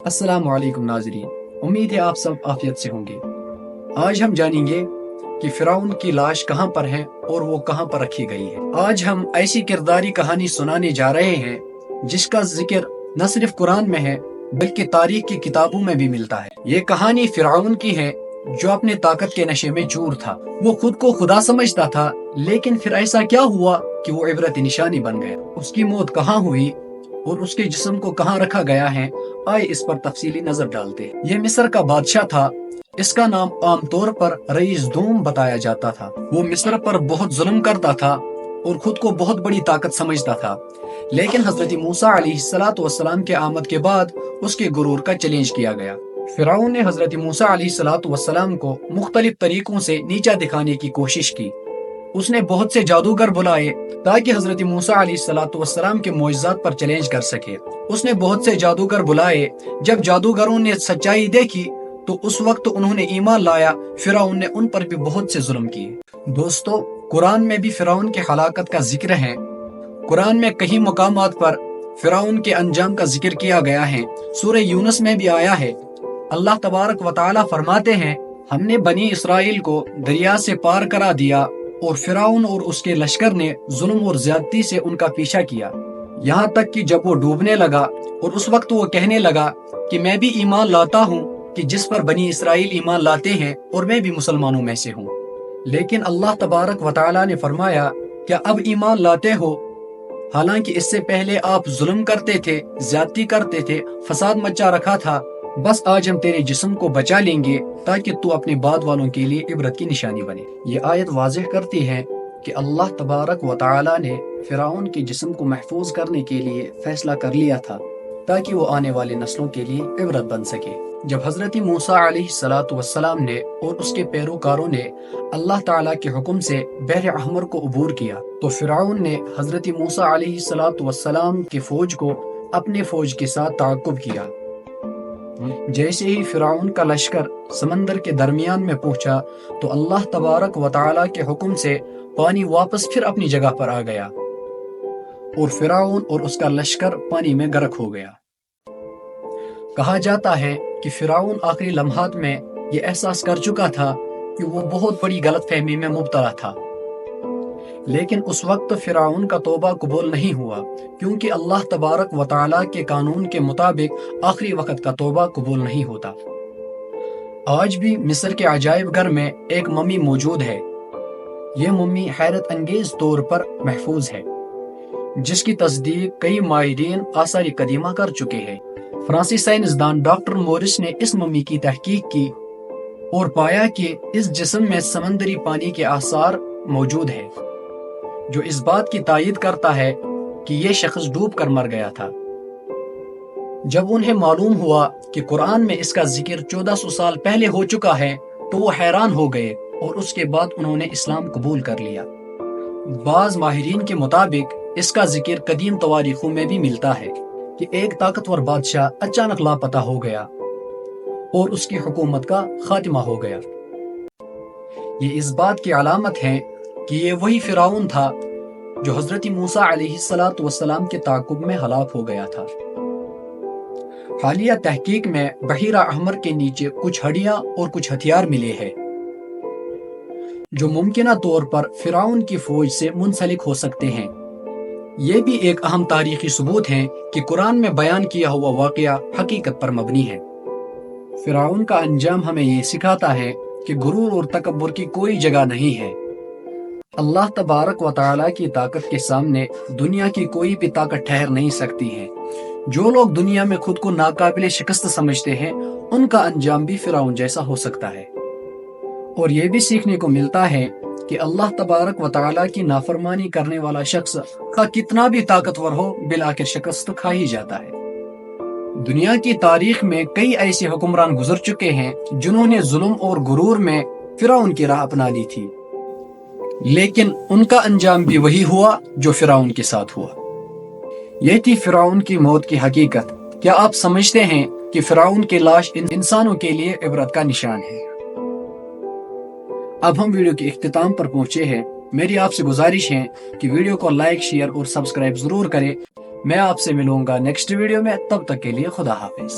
अस्सलाम वालेकुम नाजरीन, उम्मीद है आप सब आफियत से होंगे। आज हम जानेंगे कि फिरौन की लाश कहाँ पर है और वो कहाँ पर रखी गई है। आज हम ऐसी किरदारी कहानी सुनाने जा रहे हैं जिसका जिक्र न सिर्फ कुरान में है बल्कि तारीख की किताबों में भी मिलता है। ये कहानी फिरौन की है जो अपने ताकत के नशे में चूर था। वो खुद को खुदा समझता था, लेकिन फिर ऐसा क्या हुआ कि वो इबरत निशानी बन गया। उसकी मौत कहाँ हुई और उसके जिस्म को कहाँ रखा गया है, आए इस पर तफसीली नजर डालते हैं। ये मिस्र का बादशाह था। इसका नाम आमतौर पर रईस दूम बताया जाता था। वो मिस्र पर बहुत जुल्म करता था और खुद को बहुत बड़ी ताकत समझता था, लेकिन हजरत मूसा अलैहिस्सलाम के आमद के बाद उसके गुरूर का चैलेंज किया गया। फिरौन ने हजरत मूसा अलैहिस्सलाम को मुख्तलिफ तरीकों से नीचा दिखाने की कोशिश की। उसने बहुत से जादूगर बुलाए ताकि हजरत मूसा अलैहिस्सलाम के मोइज़ात पर चैलेंज कर सके। उसने बहुत से जादूगर बुलाए। जब जादूगरों ने सच्चाई देखी तो उस वक्त उन्होंने ईमान लाया। फिरौन ने उन पर भी बहुत से जुल्म किए। दोस्तों, कुरान में भी फिरौन के हलाकत का जिक्र है। कुरान में कई मुकामात पर फिरौन के अंजाम का जिक्र किया गया है। सूरह यूनुस में भी आया है। अल्लाह तबारक व तआला फरमाते हैं, हमने बनी इसराइल को दरिया से पार करा दिया और फिरौन और उसके लश्कर ने जुल्म और ज्यादती से उनका पीछा किया, यहाँ तक कि जब वो डूबने लगा और उस वक्त वो कहने लगा कि मैं भी ईमान लाता हूँ कि जिस पर बनी इसराइल ईमान लाते हैं और मैं भी मुसलमानों में से हूँ। लेकिन अल्लाह तबारक व तआला ने फरमाया, क्या अब ईमान लाते हो हालांकि इससे पहले आप जुल्म करते थे, ज्यादती करते थे, फसाद मचा रखा था। बस आज हम तेरे जिस्म को बचा लेंगे ताकि तू अपने बाद वालों के लिए इबरत की निशानी बने। ये आयत वाज़ेह करती है कि अल्लाह तबारक व तआला ने फिरौन के जिस्म को महफूज करने के लिए फैसला कर लिया था ताकि वो आने वाली नस्लों के लिए इबरत बन सके। जब हजरत मूसा अलैहिस्सलाम ने और उसके पैरोकारों ने अल्लाह ताला के हुक्म से बहर अहमर को अबूर किया तो फिरौन ने हजरत मूसा अलैहिस्सलाम की फौज को अपने फौज के साथ ताक़ुब किया। जैसे ही फिरौन का लश्कर समंदर के दरमियान में पहुंचा तो अल्लाह तबारक व तआला के हुक्म से पानी वापस फिर अपनी जगह पर आ गया और फिरौन और उसका लश्कर पानी में गर्क हो गया। कहा जाता है कि फिरौन आखिरी लम्हात में ये एहसास कर चुका था कि वो बहुत बड़ी गलतफहमी में मुब्तला था, लेकिन उस वक्त फिरौन का तौबा कबूल नहीं हुआ क्योंकि अल्लाह तबारक व तआला के कानून के मुताबिक आखिरी वक्त का तौबा कबूल नहीं होता। आज भी मिस्र के अजायब घर में एक मम्मी मौजूद है। ये मम्मी हैरत अंगेज तौर पर महफूज है, जिसकी तस्दीक कई माहिरीन आसार कदीमा कर चुके हैं। फ्रांसीसी साइंसदान डॉक्टर मोरिस ने इस मम्मी की तहकीक की और पाया कि इस जिस्म में समंदरी पानी के आसार मौजूद है, जो इस बात की तायीद करता है कि ये शख्स डूब कर मर गया था। जब उन्हें मालूम हुआ कि कुरान में इसका जिक्र 1400 साल पहले हो चुका है तो वो हैरान हो गए और उसके बाद उन्होंने इस्लाम कबूल कर लिया। बाज माहिरीन के मुताबिक इसका जिक्र कदीम तवारीखों में भी मिलता है कि एक ताकतवर बादशाह अचानक लापता हो गया और उसकी हुकूमत का खात्मा हो गया। ये इस बात की अलामत है कि ये वही फिरौन था जो हजरत मूसा अलैहिस्सलाम के ताक़ुब में हलाक हो गया था। हालिया तहकीक में बहीरा अहमर के नीचे कुछ हड्डियां और कुछ हथियार मिले हैं जो मुमकिना तौर पर फिरौन की फौज से मुंसलिक हो सकते हैं। ये भी एक अहम तारीखी सबूत है कि कुरान में बयान किया हुआ वाक़या हकीकत पर मबनी है। फिरौन का अंजाम हमें ये सिखाता है कि गुरूर और तकब्बुर की कोई जगह नहीं है। अल्लाह तबारक व तआला की ताकत के सामने दुनिया की कोई भी ताकत ठहर नहीं सकती है। जो लोग दुनिया में खुद को नाकाबिले शिकस्त समझते हैं उनका अंजाम भी फिरौन जैसा हो सकता है। और ये भी सीखने को मिलता है कि अल्लाह तबारक व तआला की नाफरमानी करने वाला शख्स का कितना भी ताकतवर हो बिलाखिर शिकस्त खा ही जाता है। दुनिया की तारीख में कई ऐसे हुक्मरान गुजर चुके हैं जिन्होंने जुल्म और गुरूर में फिरौन की राह अपना ली थी, लेकिन उनका अंजाम भी वही हुआ जो फिरौन के साथ हुआ। यह थी फिरौन की मौत की हकीकत। क्या आप समझते हैं कि फिरौन की लाश इंसानों के लिए इबरत का निशान है? अब हम वीडियो के इख्तिताम पर पहुंचे हैं। मेरी आपसे गुजारिश है कि वीडियो को लाइक, शेयर और सब्सक्राइब जरूर करें। मैं आपसे मिलूंगा नेक्स्ट वीडियो में। तब तक के लिए खुदा हाफिज।